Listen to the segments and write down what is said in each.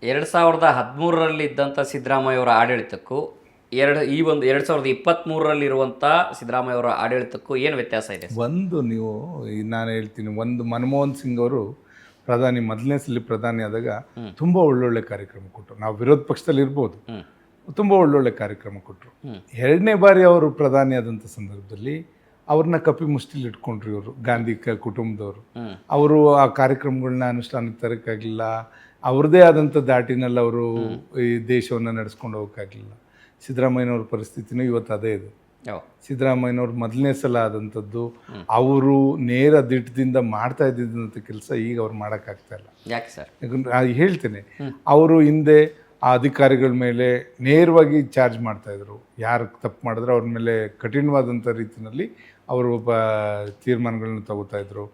2013ರಲ್ಲಿ ಇದ್ದಂಥ ಸಿದ್ದರಾಮಯ್ಯವರ ಆಡಳಿತಕ್ಕೂ ಒಂದು 2023ರಲ್ಲಿರುವಂಥ ಸಿದ್ದರಾಮಯ್ಯವರ ಆಡಳಿತಕ್ಕೂ ಏನು ವ್ಯತ್ಯಾಸ ಇದೆ? ಒಂದು ನೀವು ನಾನು ಹೇಳ್ತೀನಿ, ಒಂದು ಮನಮೋಹನ್ ಸಿಂಗ್ ಅವರು ಪ್ರಧಾನಿ ಮೊದಲನೇ ಸಲ ಪ್ರಧಾನಿ ಆದಾಗ ತುಂಬ ಒಳ್ಳೊಳ್ಳೆ ಕಾರ್ಯಕ್ರಮ ಕೊಟ್ಟರು. ನಾವು ವಿರೋಧ ಪಕ್ಷದಲ್ಲಿ ಇರ್ಬೋದು, ತುಂಬ ಒಳ್ಳೊಳ್ಳೆ ಕಾರ್ಯಕ್ರಮ ಕೊಟ್ಟರು. ಎರಡನೇ ಬಾರಿ ಅವರು ಪ್ರಧಾನಿ ಆದಂಥ ಸಂದರ್ಭದಲ್ಲಿ ಅವ್ರನ್ನ ಕಪಿ ಮುಷ್ಟಿಲಿ ಇಟ್ಕೊಂಡ್ರು ಇವರು, ಗಾಂಧಿ ಕುಟುಂಬದವರು. ಅವರು ಆ ಕಾರ್ಯಕ್ರಮಗಳನ್ನ ಅನುಷ್ಠಾನಕ್ಕೆ ತರೋಕ್ಕಾಗಲಿಲ್ಲ. ಅವ್ರದ್ದೇ ಆದಂಥ ದಾಟಿನಲ್ಲಿ ಅವರು ಈ ದೇಶವನ್ನು ನಡೆಸ್ಕೊಂಡು ಹೋಗೋಕ್ಕಾಗಲಿಲ್ಲ. ಸಿದ್ದರಾಮಯ್ಯನವ್ರ ಪರಿಸ್ಥಿತಿನೂ ಇವತ್ತು ಅದೇ ಇದೆ. ಸಿದ್ದರಾಮಯ್ಯನವ್ರು ಮೊದಲನೇ ಸಲ ಆದಂಥದ್ದು ಅವರು ನೇರ ದಿಟ್ಟದಿಂದ ಮಾಡ್ತಾ ಇದ್ದಿದ್ದಂಥ ಕೆಲಸ ಈಗ ಅವ್ರು ಮಾಡೋಕ್ಕಾಗ್ತಾ ಇಲ್ಲ. ಯಾಕೆ ಸರ್? ಯಾಕಂದ್ರೆ ಹೇಳ್ತೇನೆ, ಅವರು ಹಿಂದೆ ಆ ಅಧಿಕಾರಿಗಳ ಮೇಲೆ ನೇರವಾಗಿ ಚಾರ್ಜ್ ಮಾಡ್ತಾಯಿದ್ರು. ಯಾರು ತಪ್ಪು ಮಾಡಿದ್ರೆ ಅವ್ರ ಮೇಲೆ ಕಠಿಣವಾದಂಥ ರೀತಿಯಲ್ಲಿ ಅವರು ತೀರ್ಮಾನಗಳನ್ನ ತಗೋತಾಯಿದ್ರು.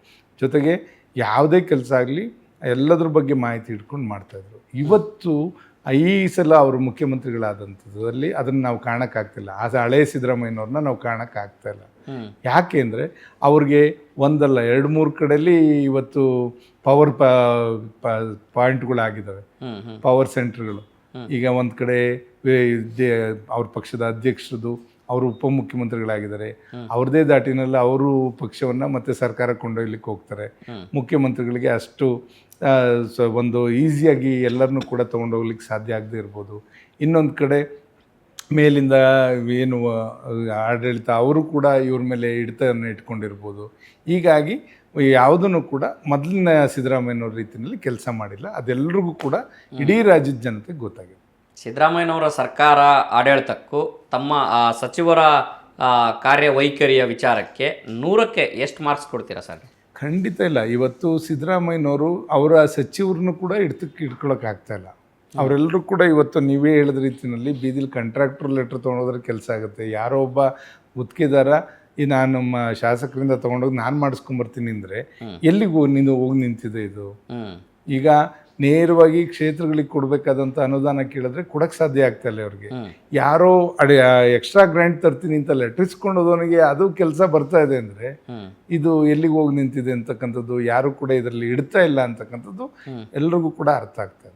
ಜೊತೆಗೆ ಯಾವುದೇ ಕೆಲಸ ಆಗಲಿ ಎಲ್ಲದ್ರ ಬಗ್ಗೆ ಮಾಹಿತಿ ಇಟ್ಕೊಂಡು ಮಾಡ್ತಾಯಿದ್ರು. ಇವತ್ತು ಈ ಸಲ ಅವರು ಮುಖ್ಯಮಂತ್ರಿಗಳಾದಂಥದ್ರಲ್ಲಿ ಅದನ್ನು ನಾವು ಕಾಣೋಕ್ಕಾಗ್ತಿಲ್ಲ. ಆ ಹಳೆ ಸಿದ್ದರಾಮಯ್ಯನವ್ರನ್ನ ನಾವು ಕಾಣೋಕ್ಕಾಗ್ತಾ ಇಲ್ಲ. ಯಾಕೆ ಅಂದರೆ ಅವ್ರಿಗೆ ಒಂದಲ್ಲ 2-3 ಕಡೆಯಲ್ಲಿ ಇವತ್ತು ಪವರ್ ಪಾಯಿಂಟ್ಗಳಾಗಿದ್ದಾವೆ, ಪವರ್ ಸೆಂಟರ್ಗಳು. ಈಗ ಒಂದು ಕಡೆ ಅವ್ರ ಪಕ್ಷದ ಅಧ್ಯಕ್ಷರದು ಅವರು ಉಪಮುಖ್ಯಮಂತ್ರಿಗಳಾಗಿದ್ದಾರೆ. ಅವ್ರದ್ದೇ ದಾಟಿನಲ್ಲಿ ಅವರು ಪಕ್ಷವನ್ನು ಮತ್ತು ಸರ್ಕಾರ ಕೊಂಡೊಯ್ಲಿಕ್ಕೆ ಹೋಗ್ತಾರೆ. ಮುಖ್ಯಮಂತ್ರಿಗಳಿಗೆ ಅಷ್ಟು ಒಂದು ಈಸಿಯಾಗಿ ಎಲ್ಲರನ್ನೂ ಕೂಡ ತೊಗೊಂಡೋಗ್ಲಿಕ್ಕೆ ಸಾಧ್ಯ ಆಗದೆ ಇರ್ಬೋದು. ಇನ್ನೊಂದು ಕಡೆ ಮೇಲಿಂದ ಏನು ಆಡಳಿತ ಅವರು ಕೂಡ ಇವ್ರ ಮೇಲೆ ಹಿಡಿತವನ್ನು ಇಟ್ಕೊಂಡಿರ್ಬೋದು. ಹೀಗಾಗಿ ಯಾವುದನ್ನು ಕೂಡ ಮೊದಲಿನ ಸಿದ್ದರಾಮಯ್ಯನವ್ರ ರೀತಿಯಲ್ಲಿ ಕೆಲಸ ಮಾಡಿಲ್ಲ. ಅದೆಲ್ಲರಿಗೂ ಕೂಡ ಇಡೀ ರಾಜ್ಯದ ಜನತೆಗೆ ಗೊತ್ತಾಗಿದೆ. ಸಿದ್ದರಾಮಯ್ಯನವರ ಸರ್ಕಾರ ಆಡಳಿತಕ್ಕೂ ತಮ್ಮ ಸಚಿವರ ಕಾರ್ಯವೈಖರಿಯ ವಿಚಾರಕ್ಕೆ 100ಕ್ಕೆ ಎಷ್ಟು ಮಾರ್ಕ್ಸ್ ಕೊಡ್ತೀರಾ ಸರ್? ಖಂಡಿತ ಇಲ್ಲ. ಇವತ್ತು ಸಿದ್ದರಾಮಯ್ಯನವರು ಅವರ ಸಚಿವರನ್ನು ಕೂಡ ಇಟ್ಕೊಳ್ಳೋಕ್ಕಾಗ್ತಾ ಇಲ್ಲ. ಅವರೆಲ್ಲರೂ ಕೂಡ ಇವತ್ತು ನೀವೇ ಹೇಳಿದ ರೀತಿಯಲ್ಲಿ ಬೀದಿಲಿ ಕಾಂಟ್ರಾಕ್ಟರ್ ಲೆಟ್ರ್ ತೊಗೊಂಡೋದ್ರೆ ಕೆಲಸ ಆಗುತ್ತೆ. ಯಾರೋ ಒಬ್ಬ ಗುತ್ತಿಗೆದಾರ ನಾನು ನಮ್ಮ ಶಾಸಕರಿಂದ ತೊಗೊಂಡೋಗಿ ನಾನು ಮಾಡಿಸ್ಕೊಂಬರ್ತೀನಿ ಅಂದರೆ ಎಲ್ಲಿಗೆ ಹೋಗಿ ನಿಂತಿದೆ ಇದು? ಈಗ ನೇರವಾಗಿ ಕ್ಷೇತ್ರಗಳಿಗೆ ಕೊಡಬೇಕಾದಂಥ ಅನುದಾನ ಕೇಳಿದ್ರೆ ಕೊಡಕ್ಕೆ ಸಾಧ್ಯ ಆಗ್ತಾ ಇಲ್ಲ ಅವ್ರಿಗೆ. ಯಾರೋ ಎಕ್ಸ್ಟ್ರಾ ಗ್ರ್ಯಾಂಟ್ ತರ್ತೀನಿ ಅಂತ ಲೆಟ್ರ್ ಇಸ್ಕೊಂಡೋದವನಿಗೆ ಅದು ಕೆಲಸ ಬರ್ತಾ ಇದೆ ಅಂದರೆ ಇದು ಎಲ್ಲಿಗೆ ಹೋಗಿ ನಿಂತಿದೆ ಅಂತಕ್ಕಂಥದ್ದು ಯಾರು ಕೂಡ ಇದರಲ್ಲಿ ಇಡ್ತಾ ಇಲ್ಲ ಅಂತಕ್ಕಂಥದ್ದು ಎಲ್ರಿಗೂ ಕೂಡ ಅರ್ಥ ಆಗ್ತಾ ಇದೆ.